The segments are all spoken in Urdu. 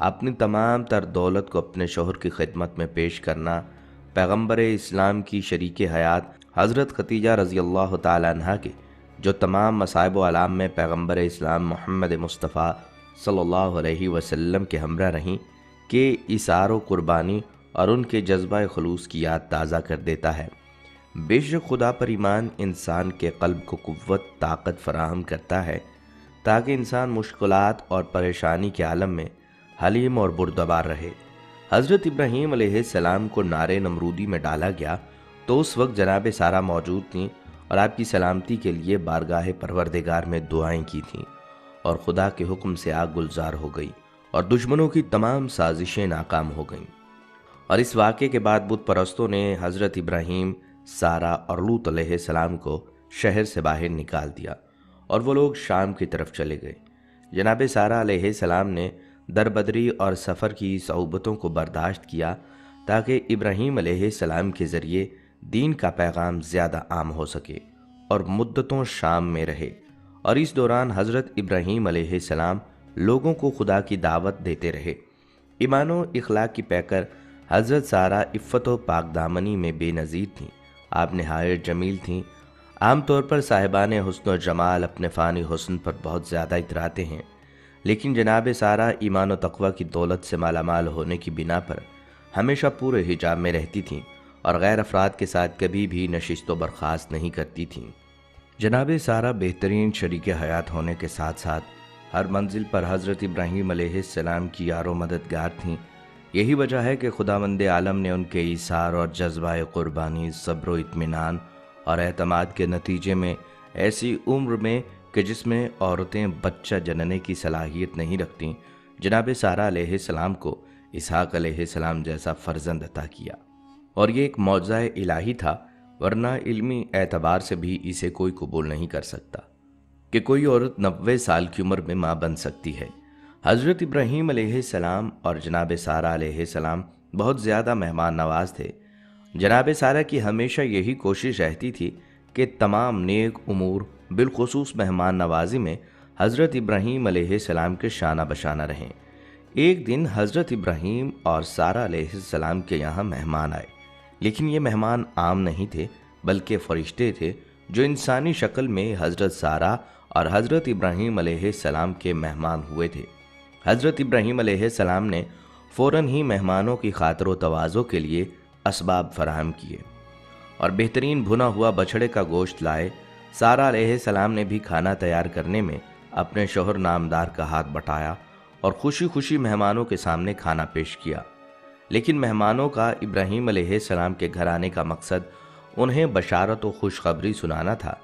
اپنی تمام تر دولت کو اپنے شوہر کی خدمت میں پیش کرنا پیغمبر اسلام کی شریک حیات حضرت خدیجہ رضی اللہ تعالی عنہ کے جو تمام مصائب و آلام میں پیغمبر اسلام محمد مصطفیٰ صلی اللہ علیہ وسلم کے ہمراہ رہیں کہ ایثار و قربانی اور ان کے جذبہ خلوص کی یاد تازہ کر دیتا ہے۔ بے شک خدا پر ایمان انسان کے قلب کو قوت طاقت فراہم کرتا ہے تاکہ انسان مشکلات اور پریشانی کے عالم میں حلیم اور بردبار رہے۔ حضرت ابراہیم علیہ السلام کو نارے نمرودی میں ڈالا گیا تو اس وقت جناب سارہ موجود تھیں اور آپ کی سلامتی کے لیے بارگاہ پروردگار میں دعائیں کی تھیں، اور خدا کے حکم سے آگ گلزار ہو گئی اور دشمنوں کی تمام سازشیں ناکام ہو گئیں۔ اور اس واقعے کے بعد بت پرستوں نے حضرت ابراہیم، سارہ اور لوط علیہ السلام کو شہر سے باہر نکال دیا اور وہ لوگ شام کی طرف چلے گئے۔ جناب سارہ علیہ السلام نے دربدری اور سفر کی صعوبتوں کو برداشت کیا تاکہ ابراہیم علیہ السلام کے ذریعے دین کا پیغام زیادہ عام ہو سکے اور مدتوں شام میں رہے، اور اس دوران حضرت ابراہیم علیہ السلام لوگوں کو خدا کی دعوت دیتے رہے۔ ایمان و اخلاق کی پیکر حضرت سارہ عفت و پاک دامنی میں بے نظیر تھیں۔ آپ نہایت جمیل تھیں۔ عام طور پر صاحبان حسن و جمال اپنے فانی حسن پر بہت زیادہ اتراتے ہیں، لیکن جناب سارہ ایمان و تقوی کی دولت سے مالا مال ہونے کی بنا پر ہمیشہ پورے حجاب میں رہتی تھیں اور غیر افراد کے ساتھ کبھی بھی نشست و برخاست نہیں کرتی تھیں۔ جناب سارہ بہترین شریک حیات ہونے کے ساتھ ساتھ ہر منزل پر حضرت ابراہیم علیہ السلام کی یار و مددگار تھیں۔ یہی وجہ ہے کہ خداوند عالم نے ان کے ایثار اور جذبہ قربانی، صبر و اطمینان اور اعتماد کے نتیجے میں ایسی عمر میں کہ جس میں عورتیں بچہ جننے کی صلاحیت نہیں رکھتیں، جناب سارہ علیہ السلام کو اسحاق علیہ السلام جیسا فرزند عطا کیا، اور یہ ایک معجزہ الہی تھا، ورنہ علمی اعتبار سے بھی اسے کوئی قبول نہیں کر سکتا کہ کوئی عورت 90 سال کی عمر میں ماں بن سکتی ہے۔ حضرت ابراہیم علیہ السلام اور جناب سارہ علیہ السلام بہت زیادہ مہمان نواز تھے۔ جناب سارہ کی ہمیشہ یہی کوشش رہتی تھی کہ تمام نیک امور بالخصوص مہمان نوازی میں حضرت ابراہیم علیہ السلام کے شانہ بشانہ رہیں۔ ایک دن حضرت ابراہیم اور سارہ علیہ السلام کے یہاں مہمان آئے، لیکن یہ مہمان عام نہیں تھے بلکہ فرشتے تھے جو انسانی شکل میں حضرت سارہ اور حضرت ابراہیم علیہ السلام کے مہمان ہوئے تھے۔ حضرت ابراہیم علیہ السلام نے فوراً ہی مہمانوں کی خاطر و تواضع کے لیے اسباب فراہم کیے اور بہترین بھنا ہوا بچھڑے کا گوشت لائے۔ سارہ علیہ السلام نے بھی کھانا تیار کرنے میں اپنے شوہر نامدار کا ہاتھ بٹایا اور خوشی خوشی مہمانوں کے سامنے کھانا پیش کیا، لیکن مہمانوں کا ابراہیم علیہ السلام کے گھر آنے کا مقصد انہیں بشارت و خوشخبری سنانا تھا۔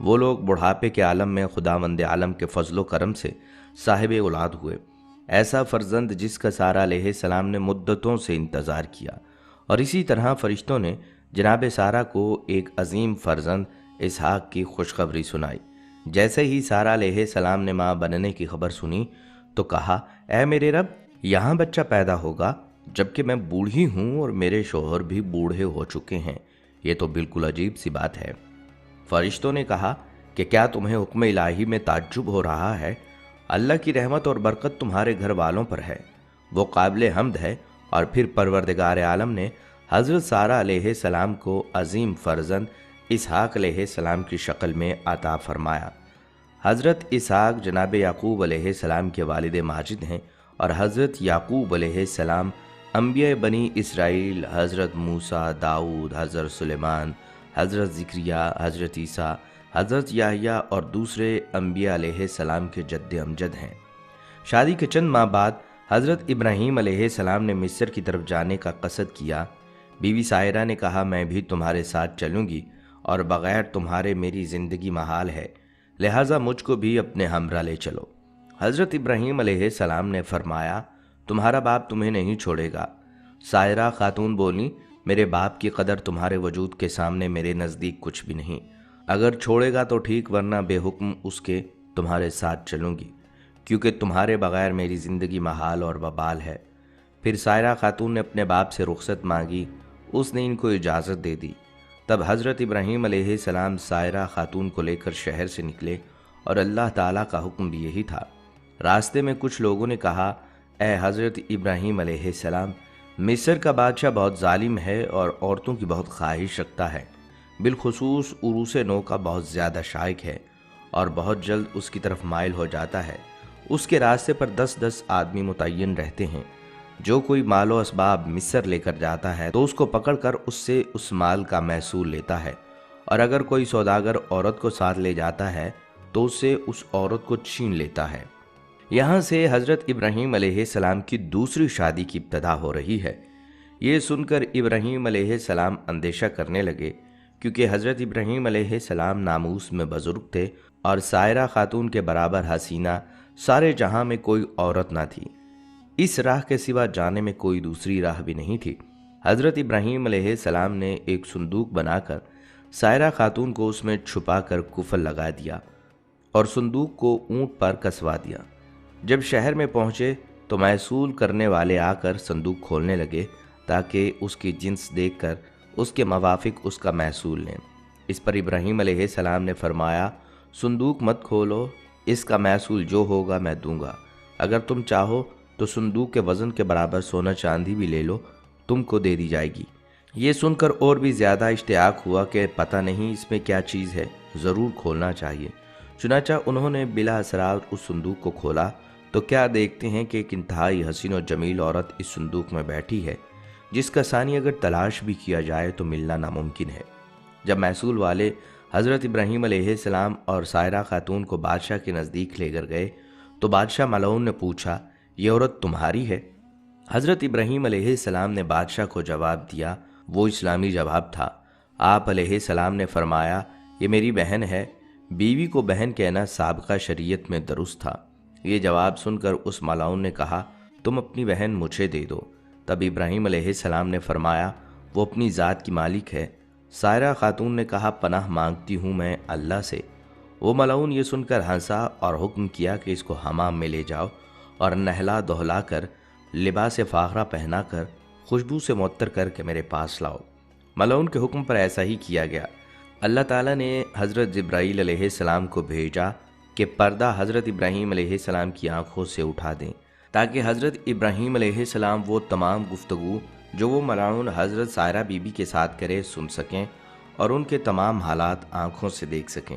وہ لوگ بڑھاپے کے عالم میں خداوند عالم کے فضل و کرم سے صاحب اولاد ہوئے، ایسا فرزند جس کا سارہ علیہ السلام نے مدتوں سے انتظار کیا، اور اسی طرح فرشتوں نے جناب سارہ کو ایک عظیم فرزند اسحاق کی خوشخبری سنائی۔ جیسے ہی سارہ علیہ السلام نے ماں بننے کی خبر سنی تو کہا، اے میرے رب، یہاں بچہ پیدا ہوگا جبکہ میں بوڑھی ہوں اور میرے شوہر بھی بوڑھے ہو چکے ہیں، یہ تو بالکل عجیب سی بات ہے۔ فرشتوں نے کہا کہ کیا تمہیں حکم الہی میں تعجب ہو رہا ہے؟ اللہ کی رحمت اور برکت تمہارے گھر والوں پر ہے، وہ قابل حمد ہے۔ اور پھر پروردگار عالم نے حضرت سارہ علیہ السلام کو عظیم فرزند اسحاق علیہ السلام کی شکل میں عطا فرمایا۔ حضرت اسحاق جناب یعقوب علیہ السلام کے والد ماجد ہیں، اور حضرت یعقوب علیہ السلام انبیاء بنی اسرائیل حضرت موسیٰ، داؤد، حضرت سلیمان، حضرت زکریا، حضرت عیسیٰ، حضرت یحییٰ اور دوسرے انبیاء علیہ السلام کے جد امجد ہیں۔ شادی کے چند ماہ بعد حضرت ابراہیم علیہ السلام نے مصر کی طرف جانے کا قصد کیا۔ بیوی سائرہ نے کہا، میں بھی تمہارے ساتھ چلوں گی اور بغیر تمہارے میری زندگی محال ہے، لہٰذا مجھ کو بھی اپنے ہمراہ لے چلو۔ حضرت ابراہیم علیہ السلام نے فرمایا، تمہارا باپ تمہیں نہیں چھوڑے گا۔ سائرہ خاتون بولی، میرے باپ کی قدر تمہارے وجود کے سامنے میرے نزدیک کچھ بھی نہیں، اگر چھوڑے گا تو ٹھیک، ورنہ بے حکم اس کے تمہارے ساتھ چلوں گی، کیونکہ تمہارے بغیر میری زندگی محال اور وبال ہے۔ پھر سائرہ خاتون نے اپنے باپ سے رخصت مانگی، اس نے ان کو اجازت دے دی۔ تب حضرت ابراہیم علیہ السلام سائرہ خاتون کو لے کر شہر سے نکلے، اور اللہ تعالیٰ کا حکم بھی یہی تھا۔ راستے میں کچھ لوگوں نے کہا، اے حضرت ابراہیم علیہ السلام، مصر کا بادشاہ بہت ظالم ہے اور عورتوں کی بہت خواہش رکھتا ہے، بالخصوص عروس نو کا بہت زیادہ شائق ہے اور بہت جلد اس کی طرف مائل ہو جاتا ہے۔ اس کے راستے پر 10 آدمی متعین رہتے ہیں۔ جو کوئی مال و اسباب مصر لے کر جاتا ہے تو اس کو پکڑ کر اس سے اس مال کا محصول لیتا ہے، اور اگر کوئی سوداگر عورت کو ساتھ لے جاتا ہے تو اس سے اس عورت کو چھین لیتا ہے۔ یہاں سے حضرت ابراہیم علیہ السلام کی دوسری شادی کی ابتدا ہو رہی ہے۔ یہ سن کر ابراہیم علیہ السلام اندیشہ کرنے لگے، کیونکہ حضرت ابراہیم علیہ السلام ناموس میں بزرگ تھے اور سائرہ خاتون کے برابر حسینہ سارے جہاں میں کوئی عورت نہ تھی۔ اس راہ کے سوا جانے میں کوئی دوسری راہ بھی نہیں تھی۔ حضرت ابراہیم علیہ السلام نے ایک صندوق بنا کر سائرہ خاتون کو اس میں چھپا کر کفل لگا دیا اور صندوق کو اونٹ پر کسوا دیا۔ جب شہر میں پہنچے تو محصول کرنے والے آ کر صندوق کھولنے لگے تاکہ اس کی جنس دیکھ کر اس کے موافق اس کا محصول لیں۔ اس پر ابراہیم علیہ السلام نے فرمایا، صندوق مت کھولو، اس کا محصول جو ہوگا میں دوں گا۔ اگر تم چاہو تو صندوق کے وزن کے برابر سونا چاندی بھی لے لو، تم کو دے دی جائے گی۔ یہ سن کر اور بھی زیادہ اشتیاق ہوا کہ پتہ نہیں اس میں کیا چیز ہے، ضرور کھولنا چاہیے۔ چنانچہ انہوں نے بلا اسرار اس صندوق کو کھولا تو کیا دیکھتے ہیں کہ ایک انتہائی حسین و جمیل عورت اس صندوق میں بیٹھی ہے، جس کا ثانی اگر تلاش بھی کیا جائے تو ملنا ناممکن ہے۔ جب محصول والے حضرت ابراہیم علیہ السلام اور سائرہ خاتون کو بادشاہ کے نزدیک لے کر گئے تو بادشاہ ملعون نے پوچھا، یہ عورت تمہاری ہے؟ حضرت ابراہیم علیہ السلام نے بادشاہ کو جواب دیا، وہ اسلامی جواب تھا۔ آپ علیہ السلام نے فرمایا، یہ میری بہن ہے۔ بیوی کو بہن کہنا سابقہ شریعت میں درست تھا۔ یہ جواب سن کر اس ملعون نے کہا، تم اپنی بہن مجھے دے دو۔ تب ابراہیم علیہ السلام نے فرمایا، وہ اپنی ذات کی مالک ہے۔ سائرہ خاتون نے کہا، پناہ مانگتی ہوں میں اللہ سے۔ وہ ملعون یہ سن کر ہنسا اور حکم کیا کہ اس کو حمام میں لے جاؤ اور نہلا دہلا کر لباس فاخرہ پہنا کر خوشبو سے معطر کر کے میرے پاس لاؤ۔ ملعون کے حکم پر ایسا ہی کیا گیا۔ اللہ تعالیٰ نے حضرت جبرائیل علیہ السلام کو بھیجا کہ پردہ حضرت ابراہیم علیہ السلام کی آنکھوں سے اٹھا دیں، تاکہ حضرت ابراہیم علیہ السلام وہ تمام گفتگو جو وہ ملعون حضرت سائرہ بی بی کے ساتھ کرے سن سکیں اور ان کے تمام حالات آنکھوں سے دیکھ سکیں۔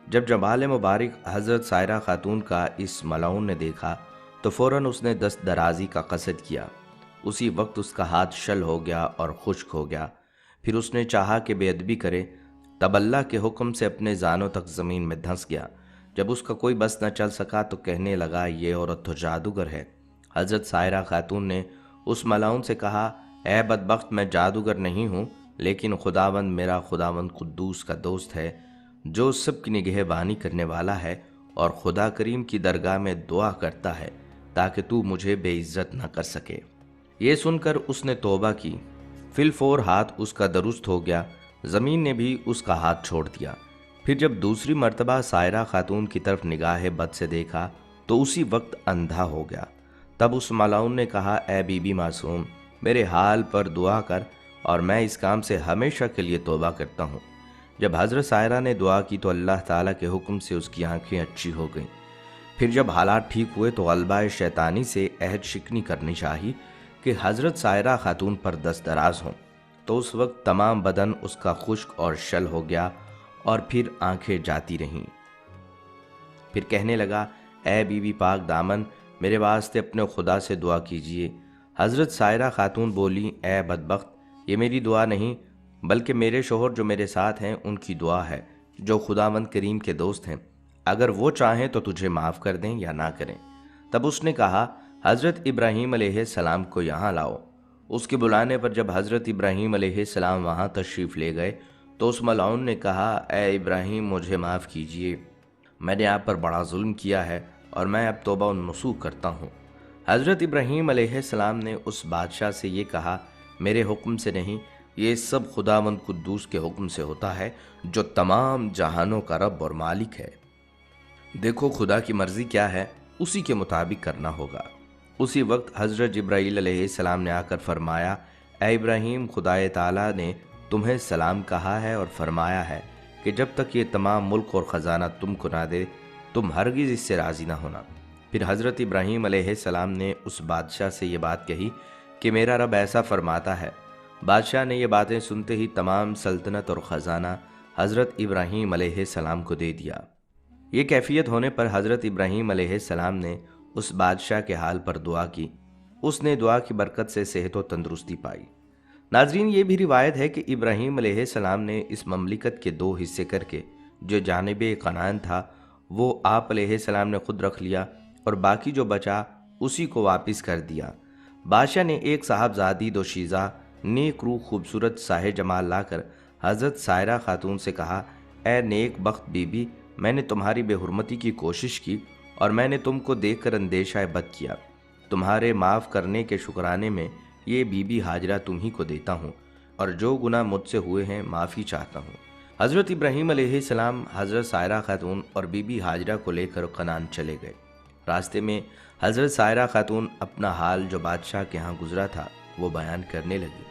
جب جمال مبارک حضرت سائرہ خاتون کا اس ملعون نے دیکھا تو فوراً اس نے دست درازی کا قصد کیا۔ اسی وقت اس کا ہاتھ شل ہو گیا اور خشک ہو گیا۔ پھر اس نے چاہا کہ بے ادبی کرے، تب اللہ کے حکم سے اپنے زانوں تک زمین میں دھنس گیا۔ جب اس کا کوئی بس نہ چل سکا تو کہنے لگا، یہ عورت تو جادوگر ہے۔ حضرت سائرہ خاتون نے اس ملعون سے کہا، اے بدبخت، میں جادوگر نہیں ہوں، لیکن خداوند میرا خداوند قدوس کا دوست ہے، جو سب کی نگہبانی کرنے والا ہے اور خدا کریم کی درگاہ میں دعا کرتا ہے تاکہ تو مجھے بے عزت نہ کر سکے۔ یہ سن کر اس نے توبہ کی۔ فی الفور ہاتھ اس کا درست ہو گیا، زمین نے بھی اس کا ہاتھ چھوڑ دیا۔ پھر جب دوسری مرتبہ سائرہ خاتون کی طرف نگاہ بد سے دیکھا تو اسی وقت اندھا ہو گیا۔ تب اس ملعون نے کہا، اے بی بی معصوم، میرے حال پر دعا کر اور میں اس کام سے ہمیشہ کے لیے توبہ کرتا ہوں۔ جب حضرت سائرہ نے دعا کی تو اللہ تعالیٰ کے حکم سے اس کی آنکھیں اچھی ہو گئیں۔ پھر جب حالات ٹھیک ہوئے تو غلبہ شیطانی سے عہد شکنی کرنی چاہی کہ حضرت سائرہ خاتون پر دست دراز ہوں، تو اس وقت تمام بدن اس کا خشک اور شل ہو گیا اور پھر آنکھیں جاتی رہیں۔ پھر کہنے لگا، اے بی بی پاک دامن، میرے واسطے اپنے خدا سے دعا کیجئے۔ حضرت سائرہ خاتون بولی، اے بدبخت، یہ میری دعا نہیں بلکہ میرے شوہر جو میرے ساتھ ہیں ان کی دعا ہے، جو خداوند کریم کے دوست ہیں۔ اگر وہ چاہیں تو تجھے معاف کر دیں یا نہ کریں۔ تب اس نے کہا، حضرت ابراہیم علیہ السلام کو یہاں لاؤ۔ اس کے بلانے پر جب حضرت ابراہیم علیہ السلام وہاں تشریف لے گئے تو اس ملعون نے کہا، اے ابراہیم، مجھے معاف کیجئے، میں نے آپ پر بڑا ظلم کیا ہے اور میں اب توبہ نصوح کرتا ہوں۔ حضرت ابراہیم علیہ السلام نے اس بادشاہ سے یہ کہا، میرے حکم سے نہیں، یہ سب خداوند قدوس کے حکم سے ہوتا ہے، جو تمام جہانوں کا رب اور مالک ہے۔ دیکھو خدا کی مرضی کیا ہے، اسی کے مطابق کرنا ہوگا۔ اسی وقت حضرت جبرائیل علیہ السلام نے آ کر فرمایا، اے ابراہیم، خدا تعالیٰ نے تمہیں سلام کہا ہے اور فرمایا ہے کہ جب تک یہ تمام ملک اور خزانہ تم کو نہ دے تم ہرگز اس سے راضی نہ ہونا۔ پھر حضرت ابراہیم علیہ السلام نے اس بادشاہ سے یہ بات کہی کہ میرا رب ایسا فرماتا ہے۔ بادشاہ نے یہ باتیں سنتے ہی تمام سلطنت اور خزانہ حضرت ابراہیم علیہ السلام کو دے دیا۔ یہ کیفیت ہونے پر حضرت ابراہیم علیہ السلام نے اس بادشاہ کے حال پر دعا کی۔ اس نے دعا کی برکت سے صحت و تندرستی پائی۔ ناظرین، یہ بھی روایت ہے کہ ابراہیم علیہ السلام نے اس مملکت کے 2 حصے کر کے جو جانب کنعان تھا وہ آپ علیہ السلام نے خود رکھ لیا اور باقی جو بچا اسی کو واپس کر دیا۔ بادشاہ نے ایک صاحبزادی دوشیزہ نیک روح خوبصورت صاحب جمال لا کر حضرت سائرہ خاتون سے کہا، اے نیک بخت بی بی، میں نے تمہاری بے حرمتی کی کوشش کی اور میں نے تم کو دیکھ کر اندیشہ بد کیا۔ تمہارے معاف کرنے کے شکرانے میں یہ بی بی ہاجرہ تم ہی کو دیتا ہوں اور جو گناہ مجھ سے ہوئے ہیں معافی چاہتا ہوں۔ حضرت ابراہیم علیہ السلام حضرت سائرہ خاتون اور بی بی ہاجرہ کو لے کر کنعان چلے گئے۔ راستے میں حضرت سائرہ خاتون اپنا حال جو بادشاہ کے ہاں گزرا تھا وہ بیان کرنے لگی۔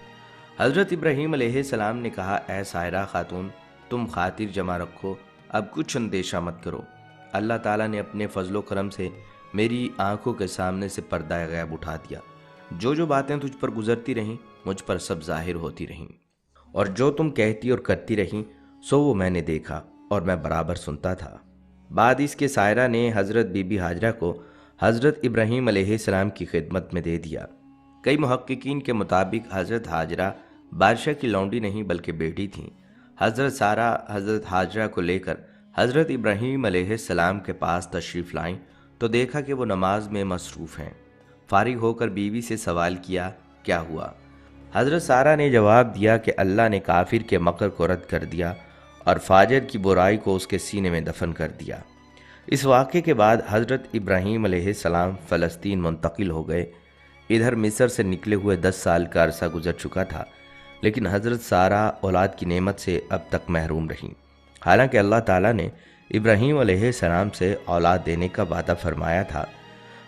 حضرت ابراہیم علیہ السلام نے کہا، اے سائرہ خاتون، تم خاطر جمع رکھو، اب کچھ اندیشہ مت کرو۔ اللہ تعالیٰ نے اپنے فضل و کرم سے میری آنکھوں کے سامنے سے پردہ غیب اٹھا دیا۔ جو باتیں تجھ پر گزرتی رہیں مجھ پر سب ظاہر ہوتی رہیں، اور جو تم کہتی اور کرتی رہیں سو وہ میں نے دیکھا اور میں برابر سنتا تھا۔ بعد اس کے سائرہ نے حضرت بی بی ہاجرہ کو حضرت ابراہیم علیہ السلام کی خدمت میں دے دیا۔ کئی محققین کے مطابق حضرت ہاجرہ بادشاہ کی لونڈی نہیں بلکہ بیٹی تھیں۔ حضرت سارہ حضرت ہاجرہ کو لے کر حضرت ابراہیم علیہ السلام کے پاس تشریف لائیں تو دیکھا کہ وہ نماز میں مصروف ہیں۔ فارغ ہو کر بیوی سے سوال کیا، کیا ہوا؟ حضرت سارہ نے جواب دیا کہ اللہ نے کافر کے مکر کو رد کر دیا اور فاجر کی برائی کو اس کے سینے میں دفن کر دیا۔ اس واقعے کے بعد حضرت ابراہیم علیہ السلام فلسطین منتقل ہو گئے۔ ادھر مصر سے نکلے ہوئے 10 سال کا عرصہ گزر چکا تھا، لیکن حضرت سارہ اولاد کی نعمت سے اب تک محروم رہیں، حالانکہ اللہ تعالیٰ نے ابراہیم علیہ السلام سے اولاد دینے کا وعدہ فرمایا تھا۔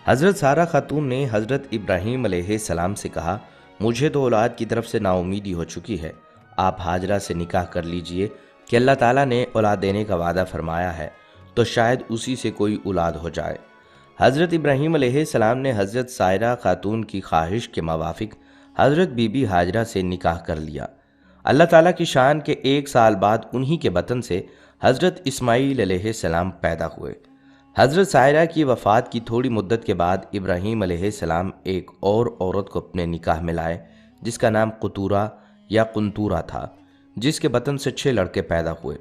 حضرت سارہ خاتون نے حضرت ابراہیم علیہ السلام سے کہا، مجھے تو اولاد کی طرف سے نا امیدی ہو چکی ہے، آپ ہاجرہ سے نکاح کر لیجئے کہ اللہ تعالیٰ نے اولاد دینے کا وعدہ فرمایا ہے تو شاید اسی سے کوئی اولاد ہو جائے۔ حضرت ابراہیم علیہ السلام نے حضرت سائرہ خاتون کی خواہش کے موافق حضرت بی بی ہاجرہ سے نکاح کر لیا۔ اللہ تعالیٰ کی شان کے 1 سال بعد انہی کے بطن سے حضرت اسماعیل علیہ السلام پیدا ہوئے۔ حضرت سائرہ کی وفات کی تھوڑی مدت کے بعد ابراہیم علیہ السلام ایک اور عورت کو اپنے نکاح میں لائے جس کا نام قطورہ یا قنطورہ تھا، جس کے بطن سے 6 لڑکے پیدا ہوئے۔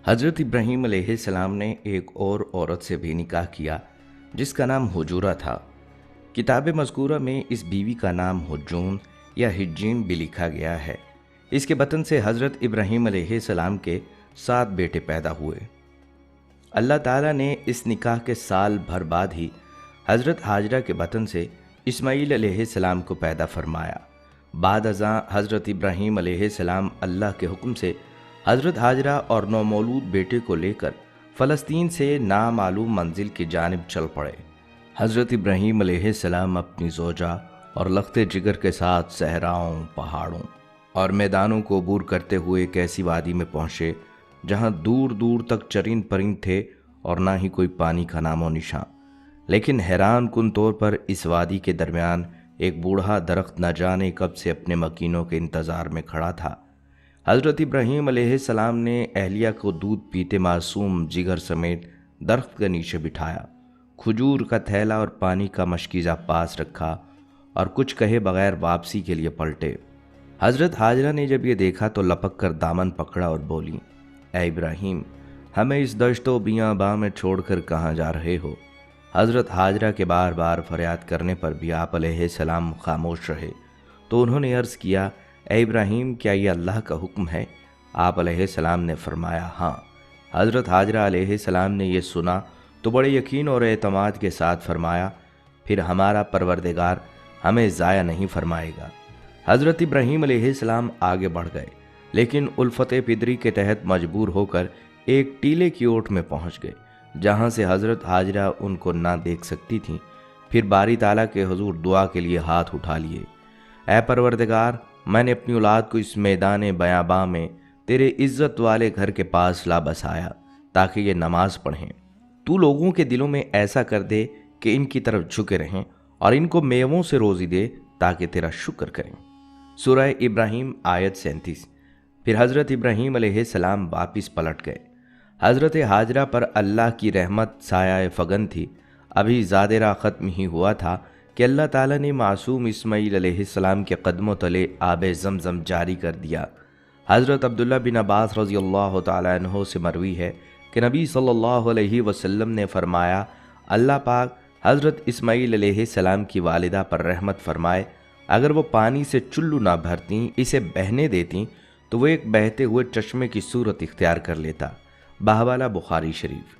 حضرت ابراہیم علیہ السلام نے ایک اور عورت سے بھی نکاح کیا جس کا نام حجورہ تھا۔ کتاب مذکورہ میں اس بیوی کا نام حجون یا حجین بھی لکھا گیا ہے۔ اس کے بطن سے حضرت ابراہیم علیہ السلام کے 7 بیٹے پیدا ہوئے۔ اللہ تعالیٰ نے اس نکاح کے سال بھر بعد ہی حضرت ہاجرہ کے بطن سے اسماعیل علیہ السلام کو پیدا فرمایا۔ بعد ازاں حضرت ابراہیم علیہ السلام اللہ کے حکم سے حضرت ہاجرہ اور نومولود بیٹے کو لے کر فلسطین سے نامعلوم منزل کی جانب چل پڑے۔ حضرت ابراہیم علیہ السلام اپنی زوجہ اور لخت جگر کے ساتھ صحراؤں، پہاڑوں اور میدانوں کو عبور کرتے ہوئے ایک ایسی وادی میں پہنچے جہاں دور دور تک چرند پرند تھے اور نہ ہی کوئی پانی کا نام و نشان۔ لیکن حیران کن طور پر اس وادی کے درمیان ایک بوڑھا درخت نہ جانے کب سے اپنے مکینوں کے انتظار میں کھڑا تھا۔ حضرت ابراہیم علیہ السلام نے اہلیہ کو دودھ پیتے معصوم جگر سمیت درخت کے نیچے بٹھایا، کھجور کا تھیلا اور پانی کا مشکیزہ پاس رکھا اور کچھ کہے بغیر واپسی کے لیے پلٹے۔ حضرت ہاجرہ نے جب یہ دیکھا تو لپک کر دامن پکڑا اور بولی، اے ابراہیم، ہمیں اس دشت و بیاباں میں چھوڑ کر کہاں جا رہے ہو؟ حضرت ہاجرہ کے بار بار فریاد کرنے پر بھی آپ علیہ السلام خاموش رہے تو انہوں نے عرض کیا، اے ابراہیم، کیا یہ اللہ کا حکم ہے؟ آپ علیہ السلام نے فرمایا، ہاں۔ حضرت ہاجرہ علیہ السلام نے یہ سنا تو بڑے یقین اور اعتماد کے ساتھ فرمایا، پھر ہمارا پروردگار ہمیں ضائع نہیں فرمائے گا۔ حضرت ابراہیم علیہ السلام آگے بڑھ گئے، لیکن الفت پدری کے تحت مجبور ہو کر ایک ٹیلے کی اوٹ میں پہنچ گئے جہاں سے حضرت ہاجرہ ان کو نہ دیکھ سکتی تھیں۔ پھر باری تعالیٰ کے حضور دعا کے لیے ہاتھ اٹھا لیے، اے پروردگار، میں نے اپنی اولاد کو اس میدان بیاباں میں تیرے عزت والے گھر کے پاس لا بسایا تاکہ یہ نماز پڑھیں۔ تو لوگوں کے دلوں میں ایسا کر دے کہ ان کی طرف جھکے رہیں اور ان کو میووں سے روزی دے تاکہ تیرا شکر کریں۔ سورہ ابراہیم آیت 37۔ پھر حضرت ابراہیم علیہ السلام واپس پلٹ گئے۔ حضرت ہاجرہ پر اللہ کی رحمت سایہ فگن تھی۔ ابھی زاد راہ ختم ہی ہوا تھا کہ اللہ تعالیٰ نے معصوم اسماعیل علیہ السلام کے قدموں تلے آب زمزم جاری کر دیا۔ حضرت عبداللہ بن عباس رضی اللہ تعالیٰ عنہ سے مروی ہے کہ نبی صلی اللہ علیہ وسلم نے فرمایا، اللہ پاک حضرت اسماعیل علیہ السلام کی والدہ پر رحمت فرمائے، اگر وہ پانی سے چلو نہ بھرتیں، اسے بہنے دیتیں تو وہ ایک بہتے ہوئے چشمے کی صورت اختیار کر لیتا۔ بہوالا بخاری شریف۔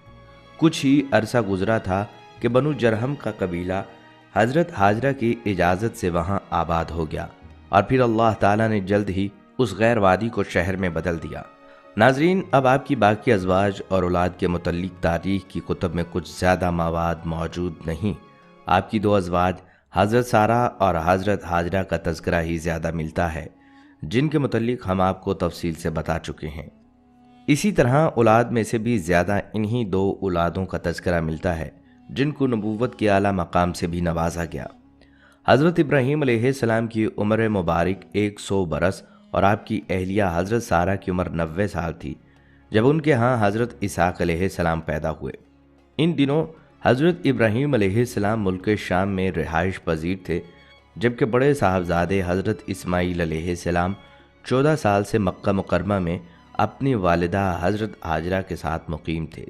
کچھ ہی عرصہ گزرا تھا کہ بنو جرہم کا قبیلہ حضرت ہاجرہ کی اجازت سے وہاں آباد ہو گیا، اور پھر اللہ تعالیٰ نے جلد ہی اس غیر وادی کو شہر میں بدل دیا۔ ناظرین، اب آپ کی باقی ازواج اور اولاد کے متعلق تاریخ کی کتب میں کچھ زیادہ مواد موجود نہیں۔ آپ کی 2 ازواج حضرت سارہ اور حضرت ہاجرہ کا تذکرہ ہی زیادہ ملتا ہے، جن کے متعلق ہم آپ کو تفصیل سے بتا چکے ہیں۔ اسی طرح اولاد میں سے بھی زیادہ انہی 2 اولادوں کا تذکرہ ملتا ہے جن کو نبوت کے اعلیٰ مقام سے بھی نوازا گیا۔ حضرت ابراہیم علیہ السلام کی عمر مبارک 100 برس اور آپ کی اہلیہ حضرت سارہ کی عمر 90 سال تھی جب ان کے ہاں حضرت اسحاق علیہ السلام پیدا ہوئے۔ ان دنوں حضرت ابراہیم علیہ السلام ملک شام میں رہائش پذیر تھے، جبکہ بڑے صاحبزادے حضرت اسماعیل علیہ السلام 14 سال سے مکہ مکرمہ میں اپنی والدہ حضرت ہاجرہ کے ساتھ مقیم تھے۔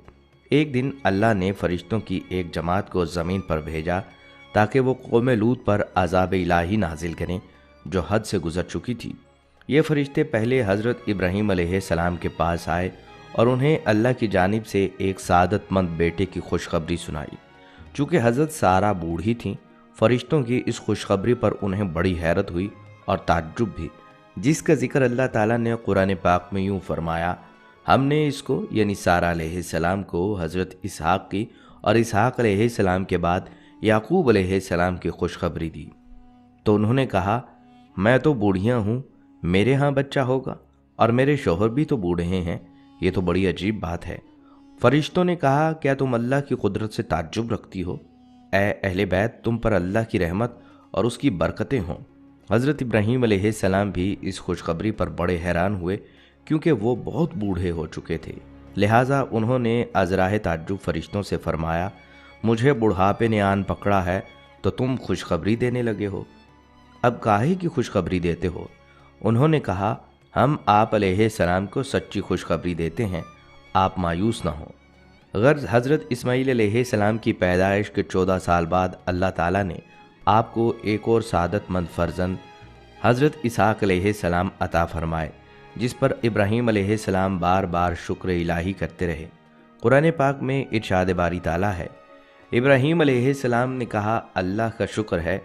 ایک دن اللہ نے فرشتوں کی ایک جماعت کو زمین پر بھیجا تاکہ وہ قوم لوط پر عذاب الہی نازل کریں جو حد سے گزر چکی تھی۔ یہ فرشتے پہلے حضرت ابراہیم علیہ السلام کے پاس آئے اور انہیں اللہ کی جانب سے ایک سعادت مند بیٹے کی خوشخبری سنائی۔ چونکہ حضرت سارہ بوڑھی تھیں، فرشتوں کی اس خوشخبری پر انہیں بڑی حیرت ہوئی اور تعجب بھی، جس کا ذکر اللہ تعالیٰ نے قرآن پاک میں یوں فرمایا، ہم نے اس کو یعنی سارہ علیہ السلام کو حضرت اسحاق کی اور اسحاق علیہ السلام کے بعد یعقوب علیہ السلام کی خوشخبری دی۔ تو انہوں نے کہا، میں تو بوڑھیاں ہوں، میرے ہاں بچہ ہوگا، اور میرے شوہر بھی تو بوڑھے ہیں، یہ تو بڑی عجیب بات ہے۔ فرشتوں نے کہا، کیا تم اللہ کی قدرت سے تعجب رکھتی ہو؟ اے اہل بیت، تم پر اللہ کی رحمت اور اس کی برکتیں ہوں۔ حضرت ابراہیم علیہ السلام بھی اس خوشخبری پر بڑے حیران ہوئے، کیونکہ وہ بہت بوڑھے ہو چکے تھے۔ لہٰذا انہوں نے ازراہ تعجب فرشتوں سے فرمایا، مجھے بڑھاپے نے آن پکڑا ہے تو تم خوشخبری دینے لگے ہو، اب کاہے کی خوشخبری دیتے ہو؟ انہوں نے کہا، ہم آپ علیہ السلام کو سچی خوشخبری دیتے ہیں، آپ مایوس نہ ہوں۔ غرض حضرت اسماعیل علیہ السلام کی پیدائش کے 14 سال بعد اللہ تعالیٰ نے آپ کو ایک اور سعادت مند فرزند حضرت اسحاق علیہ السلام عطا فرمائے، جس پر ابراہیم علیہ السلام بار بار شکر الہی کرتے رہے۔ قرآن پاک میں ارشاد باری تعالیٰ ہے، ابراہیم علیہ السلام نے کہا، اللہ کا شکر ہے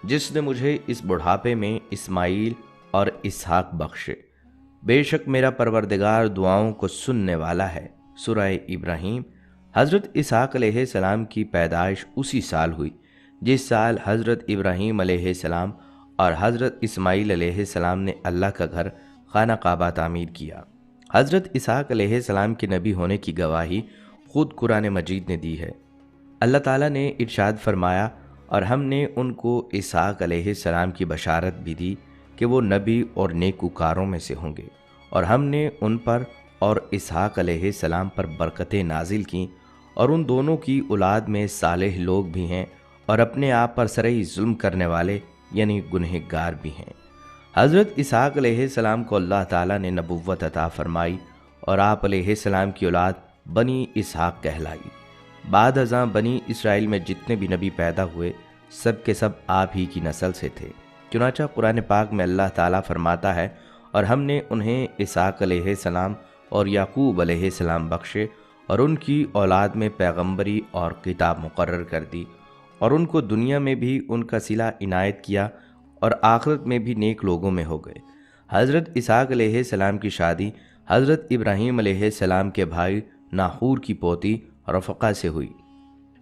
جس نے مجھے اس بڑھاپے میں اسماعیل اور اسحاق بخشے، بے شک میرا پروردگار دعاؤں کو سننے والا ہے۔ سورہ ابراہیم۔ حضرت اسحاق علیہ السلام کی پیدائش اسی سال ہوئی جس سال حضرت ابراہیم علیہ السلام اور حضرت اسماعیل علیہ السلام نے اللہ کا گھر خانہ کعبہ تعمیر کیا۔ حضرت اسحاق علیہ السلام کے نبی ہونے کی گواہی خود قرآن مجید نے دی ہے۔ اللہ تعالیٰ نے ارشاد فرمایا، اور ہم نے ان کو اسحاق علیہ السلام کی بشارت بھی دی کہ وہ نبی اور نیکوکاروں میں سے ہوں گے، اور ہم نے ان پر اور اسحاق علیہ السلام پر برکتیں نازل کیں، اور ان دونوں کی اولاد میں صالح لوگ بھی ہیں اور اپنے آپ پر سرئی ظلم کرنے والے یعنی گنہگار بھی ہیں۔ حضرت اسحاق علیہ السلام کو اللہ تعالیٰ نے نبوت عطا فرمائی اور آپ علیہ السلام کی اولاد بنی اسحاق کہلائی۔ بعد ازاں بنی اسرائیل میں جتنے بھی نبی پیدا ہوئے سب کے سب آپ ہی کی نسل سے تھے۔ چنانچہ قرآن پاک میں اللہ تعالیٰ فرماتا ہے، اور ہم نے انہیں اسحاق علیہ السلام اور یعقوب علیہ السلام بخشے اور ان کی اولاد میں پیغمبری اور کتاب مقرر کر دی، اور ان کو دنیا میں بھی ان کا صلہ عنایت کیا اور آخرت میں بھی نیک لوگوں میں ہو گئے۔ حضرت اسحاق علیہ السلام کی شادی حضرت ابراہیم علیہ السلام کے بھائی ناحور کی پوتی رفقہ سے ہوئی۔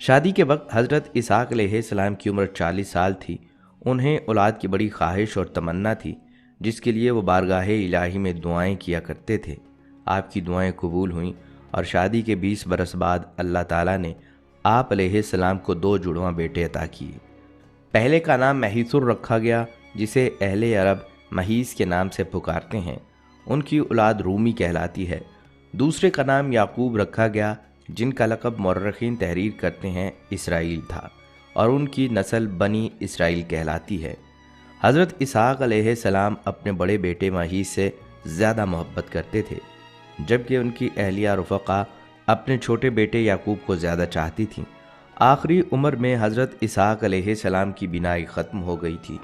شادی کے وقت حضرت اسحاق علیہ السلام کی عمر 40 سال تھی۔ انہیں اولاد کی بڑی خواہش اور تمنا تھی، جس کے لیے وہ بارگاہ الہی میں دعائیں کیا کرتے تھے۔ آپ کی دعائیں قبول ہوئیں اور شادی کے 20 برس بعد اللہ تعالیٰ نے آپ علیہ السلام کو 2 جڑواں بیٹے عطا کیے۔ پہلے کا نام مہیسر رکھا گیا، جسے اہل عرب مہیس کے نام سے پکارتے ہیں، ان کی اولاد رومی کہلاتی ہے۔ دوسرے کا نام یعقوب رکھا گیا، جن کا لقب مورخین تحریر کرتے ہیں اسرائیل تھا، اور ان کی نسل بنی اسرائیل کہلاتی ہے۔ حضرت اسحاق علیہ السلام اپنے بڑے بیٹے مہیس سے زیادہ محبت کرتے تھے، جبکہ ان کی اہلیہ رفقا اپنے چھوٹے بیٹے یعقوب کو زیادہ چاہتی تھیں۔ آخری عمر میں حضرت اسحاق علیہ السلام کی بینائی ختم ہو گئی تھی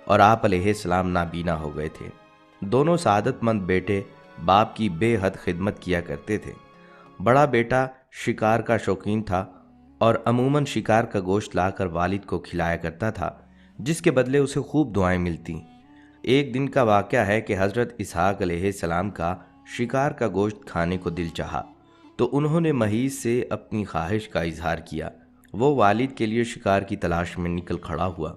اور آپ علیہ السلام نابینا ہو گئے تھے۔ دونوں سعادت مند بیٹے باپ کی بے حد خدمت کیا کرتے تھے۔ بڑا بیٹا شکار کا شوقین تھا اور عموماً شکار کا گوشت لا کر والد کو کھلایا کرتا تھا، جس کے بدلے اسے خوب دعائیں ملتی۔ ایک دن کا واقعہ ہے کہ حضرت اسحاق علیہ السلام کا شکار کا گوشت کھانے کو دل چاہا، تو انہوں نے مہیس سے اپنی خواہش کا اظہار کیا۔ وہ والد کے لیے شکار کی تلاش میں نکل کھڑا ہوا۔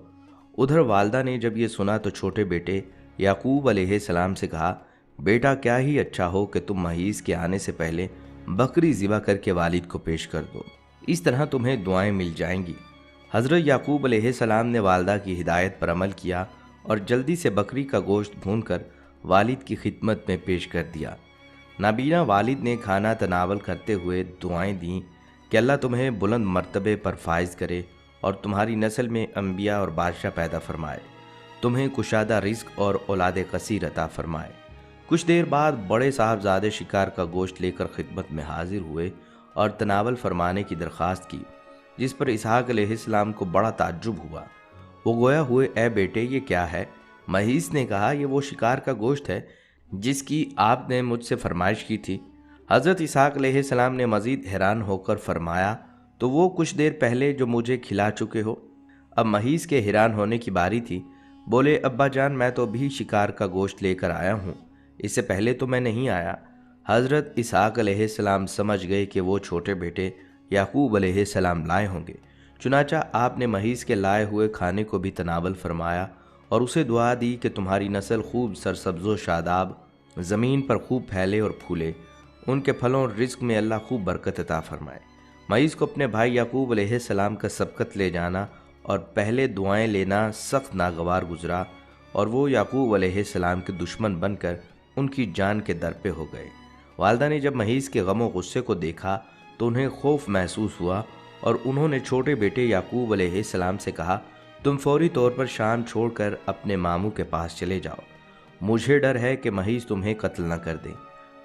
ادھر والدہ نے جب یہ سنا تو چھوٹے بیٹے یعقوب علیہ السلام سے کہا، بیٹا کیا ہی اچھا ہو کہ تم مہیس کے آنے سے پہلے بکری ذبح کر کے والد کو پیش کر دو، اس طرح تمہیں دعائیں مل جائیں گی۔ حضرت یعقوب علیہ السلام نے والدہ کی ہدایت پر عمل کیا اور جلدی سے بکری کا گوشت بھون کر والد کی خدمت میں پیش کر دیا۔ نابینا والد نے کھانا تناول کرتے ہوئے دعائیں دیں کہ اللہ تمہیں بلند مرتبے پر فائز کرے اور تمہاری نسل میں انبیاء اور بادشاہ پیدا فرمائے، تمہیں کشادہ رزق اور اولاد کثیر عطا فرمائے۔ کچھ دیر بعد بڑے صاحبزادے شکار کا گوشت لے کر خدمت میں حاضر ہوئے اور تناول فرمانے کی درخواست کی، جس پر اسحاق علیہ السلام کو بڑا تعجب ہوا۔ وہ گویا ہوئے، اے بیٹے یہ کیا ہے؟ مہیس نے کہا، یہ وہ شکار کا گوشت ہے جس کی آپ نے مجھ سے فرمائش کی تھی۔ حضرت اسحاق علیہ السلام نے مزید حیران ہو کر فرمایا، تو وہ کچھ دیر پہلے جو مجھے کھلا چکے ہو؟ اب مہیس کے حیران ہونے کی باری تھی۔ بولے، ابا جان میں تو بھی شکار کا گوشت لے کر آیا ہوں، اس سے پہلے تو میں نہیں آیا۔ حضرت اسحاق علیہ السلام سمجھ گئے کہ وہ چھوٹے بیٹے یعقوب علیہ السلام لائے ہوں گے، چنانچہ آپ نے مہیس کے لائے ہوئے کھانے کو بھی تناول فرمایا اور اسے دعا دی کہ تمہاری نسل خوب سرسبز و شاداب زمین پر خوب پھیلے اور پھولے، ان کے پھلوں اور رزق میں اللہ خوب برکت عطا فرمائے۔ مہیس کو اپنے بھائی یعقوب علیہ السلام کا سبقت لے جانا اور پہلے دعائیں لینا سخت ناگوار گزرا، اور وہ یعقوب علیہ السلام کے دشمن بن کر ان کی جان کے در پہ ہو گئے۔ والدہ نے جب مہیس کے غم و غصے کو دیکھا تو انہیں خوف محسوس ہوا، اور انہوں نے چھوٹے بیٹے یعقوب علیہ السلام سے کہا، تم فوری طور پر شام چھوڑ کر اپنے ماموں کے پاس چلے جاؤ، مجھے ڈر ہے کہ مہیس تمہیں قتل نہ کر دے۔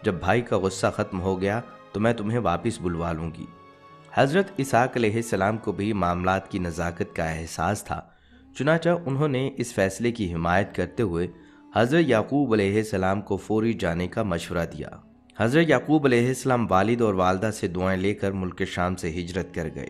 جب بھائی کا غصہ ختم ہو گیا تو میں تمہیں واپس بلوا لوں گی۔ حضرت اسحاق علیہ السلام کو بھی معاملات کی نزاکت کا احساس تھا، چنانچہ انہوں نے اس فیصلے کی حمایت کرتے ہوئے حضرت یعقوب علیہ السلام کو فوری جانے کا مشورہ دیا۔ حضرت یعقوب علیہ السلام والد اور والدہ سے دعائیں لے کر ملک شام سے ہجرت کر گئے۔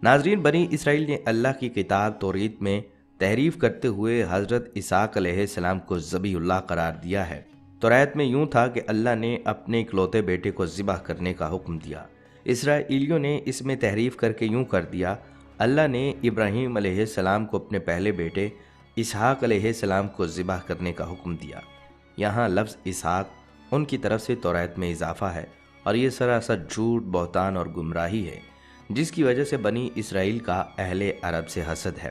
ناظرین، بنی اسرائیل نے اللہ کی کتاب توریت میں تحریف کرتے ہوئے حضرت اسحاق علیہ السلام کو ذبیح اللہ قرار دیا ہے۔ توریت میں یوں تھا کہ اللہ نے اپنے اکلوتے بیٹے کو ذبح کرنے کا حکم دیا۔ اسرائیلیوں نے اس میں تحریف کر کے یوں کر دیا، اللہ نے ابراہیم علیہ السلام کو اپنے پہلے بیٹے اسحاق علیہ السلام کو ذبح کرنے کا حکم دیا۔ یہاں لفظ اسحاق ان کی طرف سے توریت میں اضافہ ہے، اور یہ سراسر جھوٹ، بہتان اور گمراہی ہے، جس کی وجہ سے بنی اسرائیل کا اہل عرب سے حسد ہے۔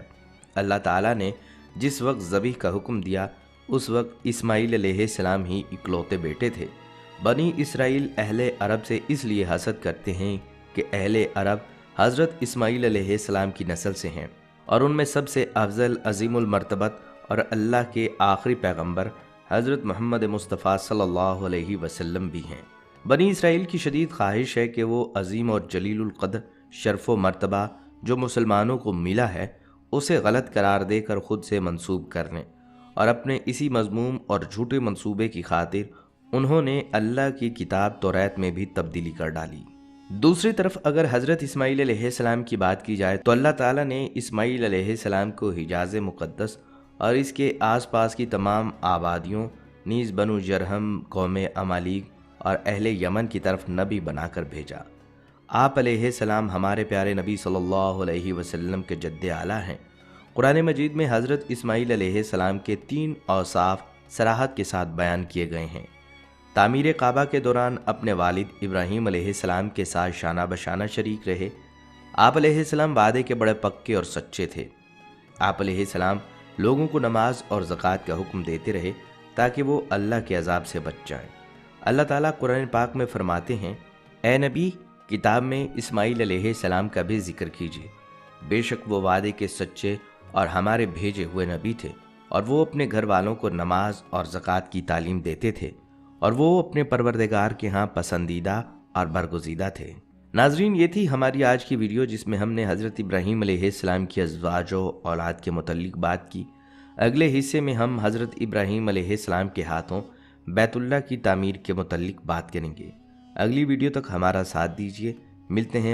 اللہ تعالیٰ نے جس وقت ذبح کا حکم دیا اس وقت اسماعیل علیہ السلام ہی اکلوتے بیٹے تھے۔ بنی اسرائیل اہل عرب سے اس لیے حسد کرتے ہیں کہ اہل عرب حضرت اسماعیل علیہ السلام کی نسل سے ہیں، اور ان میں سب سے افضل، عظیم المرتبت اور اللہ کے آخری پیغمبر حضرت محمد مصطفیٰ صلی اللہ علیہ وسلم بھی ہیں۔ بنی اسرائیل کی شدید خواہش ہے کہ وہ عظیم اور جلیل القدر شرف و مرتبہ جو مسلمانوں کو ملا ہے اسے غلط قرار دے کر خود سے منسوب کر لیں، اور اپنے اسی مذموم اور جھوٹے منصوبے کی خاطر انہوں نے اللہ کی کتاب توریت میں بھی تبدیلی کر ڈالی۔ دوسری طرف اگر حضرت اسماعیل علیہ السلام کی بات کی جائے تو اللہ تعالیٰ نے اسماعیل علیہ السلام کو حجاز مقدس اور اس کے آس پاس کی تمام آبادیوں نیز بنو جرہم، قوم عمالیق اور اہل یمن کی طرف نبی بنا کر بھیجا۔ آپ علیہ السلام ہمارے پیارے نبی صلی اللہ علیہ وسلم کے جد اعلیٰ ہیں۔ قرآن مجید میں حضرت اسماعیل علیہ السلام کے 3 اوصاف صراحت کے ساتھ بیان کیے گئے ہیں۔ تعمیر کعبہ کے دوران اپنے والد ابراہیم علیہ السلام کے ساتھ شانہ بشانہ شریک رہے، آپ علیہ السلام وعدے کے بڑے پکے اور سچے تھے۔ آپ علیہ السلام لوگوں کو نماز اور زکوٰۃ کا حکم دیتے رہے تاکہ وہ اللہ کے عذاب سے بچ جائیں۔ اللہ تعالیٰ قرآن پاک میں فرماتے ہیں، اے نبی، کتاب میں اسماعیل علیہ السلام کا بھی ذکر کیجیے۔ بے شک وہ وعدے کے سچے اور ہمارے بھیجے ہوئے نبی تھے، اور وہ اپنے گھر والوں کو نماز اور زکوٰۃ کی تعلیم دیتے تھے، اور وہ اپنے پروردگار کے ہاں پسندیدہ اور برگزیدہ تھے۔ ناظرین، یہ تھی ہماری آج کی ویڈیو جس میں ہم نے حضرت ابراہیم علیہ السلام کی ازواج و اولاد کے متعلق بات کی۔ اگلے حصے میں ہم حضرت ابراہیم علیہ السلام کے ہاتھوں بیت اللہ کی تعمیر کے متعلق بات کریں گے۔ اگلی ویڈیو تک ہمارا ساتھ دیجیے، ملتے ہیں